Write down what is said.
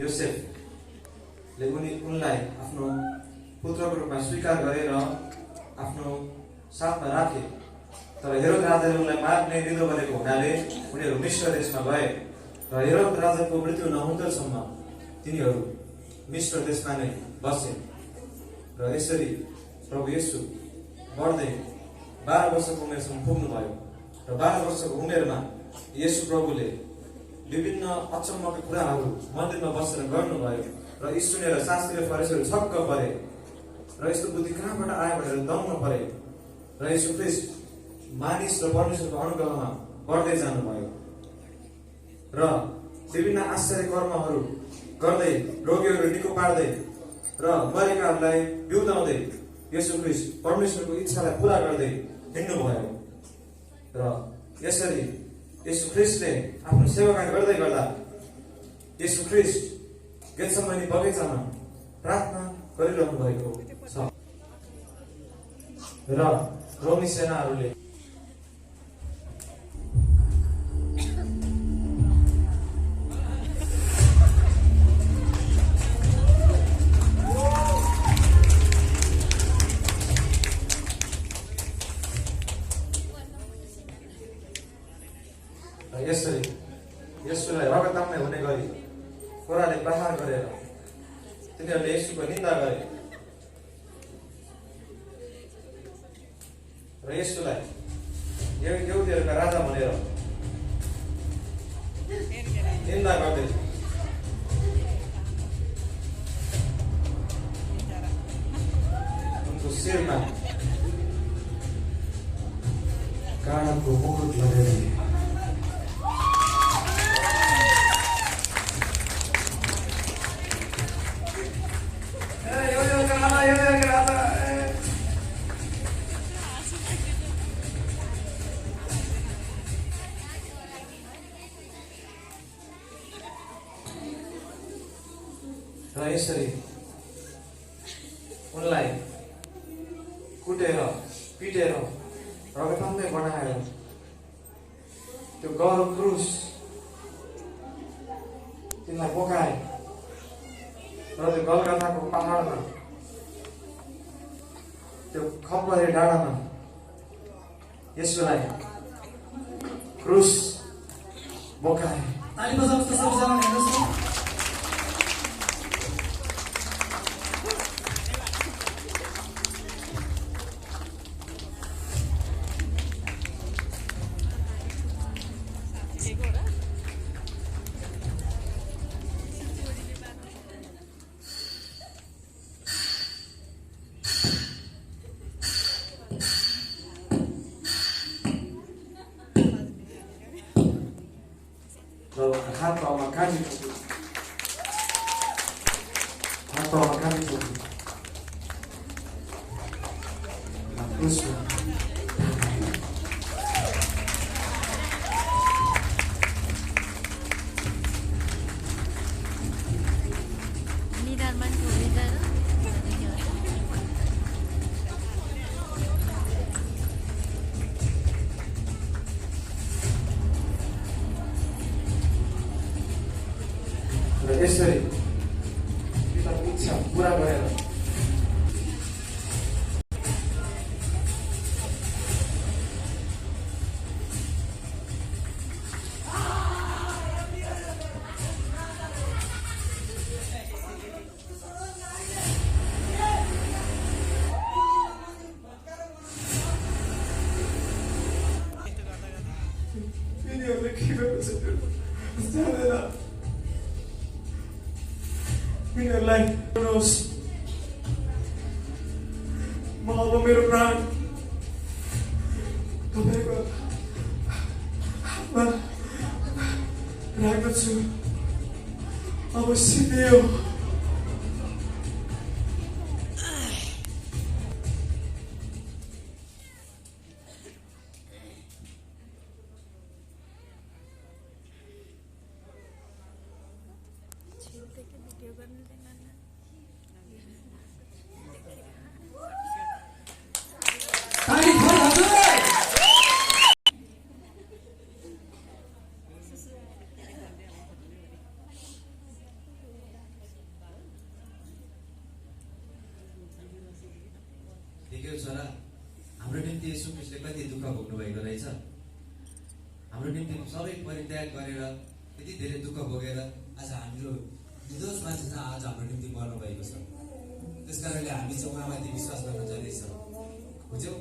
योसेफले उनलाई आफ्नो पुत्रको रूपमा स्वीकार गरेर आफ्नो साथमा राखे। तर हेरोद राजाले उनलाई मार्ने निधो गरेको हुनाले उनीहरू मिश्र देशमा गए र हेरोद राजाको मृत्यु नहुन्जेलसम्म तिनीहरू मिश्र देशमा नै बसे। र यसरी प्रभु येशू बढ्दै 12 वर्षको उमेरसम्म पुग्नुभयो र 12 वर्षको उमेरमा येशू प्रभुले विभिन्न अचम्मका कुराहरू मन्दिरमा बसेर गर्नुभयो र यी सुनेर शास्त्री र फरिसीहरू छक्क परे र यस्तो बुद्धि कहाँबाट आयो भनेर दङ्ग परे र येशू ख्रीष्ट मानिस र परमेश्वरको अनुग्रहमा बढ्दै जानुभयो र विभिन्न आश्चर्य कर्महरू गर्दै रोगीहरू निको पार्दै र मरेकाहरूलाई बिउताउँदै येशू ख्रीष्ट परमेश्वरको इच्छालाई पूरा गर्दै हिँड्नुभयो। र यसरी येशू ख्रीष्टले आफ्नो सेवाकार्य गर्दै गर्दा येशू ख्रीष्ट गेत्सेमनी बगैँचामा प्रार्थना गरिरहनु भएको छ र रोमी सेनाहरूले यसरी येशूलाई रगताम्य हुने गरी कोराले प्रहार गरेर तिनीहरूले येशूको निन्दा गरे र येशूलाई यहुदीहरूका राजा भनेर निन्दा गर्दै उनको शिरमा काँडाको मुकुट लगाएर र यसरी उनलाई कुटेर पिटेर रगताम्य बनाएर त्यो गरौँ क्रुस तिनलाई बोकाए र त्यो गलगथाको पहाडमा त्यो खप्परे डाँडामा यसलाई क्रुस बोकाए। ताली बजाउनुहोस् त सबैजना हेर्नुहोस् न। हातमा काटी र यसरी पिताको इच्छा पूरा गरेर तिनीहरूलाई हेर्नुहोस्, म अब मेरो प्राण तपाईँको हातमा राख्दछु। अब सिद्धियो। छोरा, हाम्रो निम्ति येशू ख्रीष्टले कति दुःख भोग्नु भएको रहेछ। हाम्रो निम्ति सबै परित्याग गरेर यति धेरै दुःख भोगेर आज हाम्रो निर्दोष मान्छे चाहिँ आज हाम्रो निम्ति मर्नु भएको छ। त्यस कारणले हामी चाहिँ उहाँमाथि विश्वास गर्न जरुरी छ। बुझ्यौ?